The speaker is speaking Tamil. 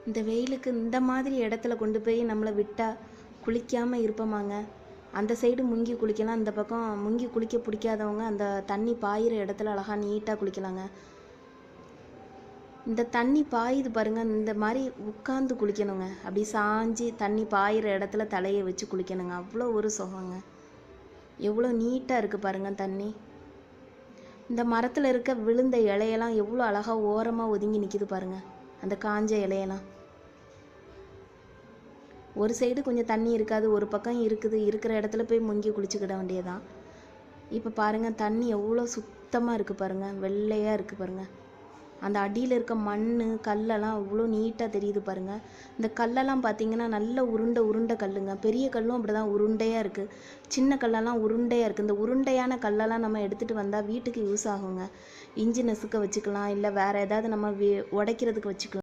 இந்த வெயிலுக்கு இந்த மாதிரி இடத்துல கொண்டு போய் நம்மளை விட்டால் குளிக்காமல் இருப்போமாங்க? அந்த சைடு முங்கி குளிக்கலாம், இந்த பக்கம் முங்கி குளிக்க பிடிக்காதவங்க அந்த தண்ணி பாயிற இடத்துல அழகாக நீட்டாக குளிக்கலாங்க. இந்த தண்ணி பாயுது பாருங்கள், இந்த மாதிரி உட்காந்து குளிக்கணுங்க. அப்படி சாஞ்சி தண்ணி பாயிற இடத்துல தலையை வச்சு குளிக்கணுங்க. அவ்வளோ ஒரு சுகங்க. எவ்வளோ நீட்டாக இருக்குது பாருங்கள் தண்ணி. இந்த மரத்தில் இருக்க விழுந்த இலையெல்லாம் எவ்வளோ அழகாக ஓரமாக ஒதுங்கி நிற்கிது பாருங்கள், அந்த காஞ்ச இலையெல்லாம். ஒரு சைடு கொஞ்சம் தண்ணி இருக்காது, ஒரு பக்கம் இருக்குது. இருக்கிற இடத்துல போய் முங்கி குளிச்சுக்கிட வேண்டியதான். இப்போ பாருங்கள் தண்ணி எவ்வளோ சுத்தமாக இருக்குது பாருங்கள், வெள்ளையாக இருக்குது பாருங்கள். அந்த அடியில் இருக்க மண் கல்லெல்லாம் அவ்வளோ நீட்டாக தெரியுது பாருங்கள். இந்த கல்லெல்லாம் பார்த்தீங்கன்னா நல்ல உருண்டை கல்லுங்க. பெரிய கல்லும் அப்படி தான் உருண்டையாக இருக்குது, சின்ன கல்லெல்லாம் உருண்டையாக இருக்குது. இந்த உருண்டையான கல்லெல்லாம் நம்ம எடுத்துகிட்டு வந்தால் வீட்டுக்கு யூஸ் ஆகுங்க. இஞ்சி நசுக்க வச்சுக்கலாம், இல்லை வேறு ஏதாவது நம்ம உடைக்கிறதுக்கு வச்சுக்கலாம்.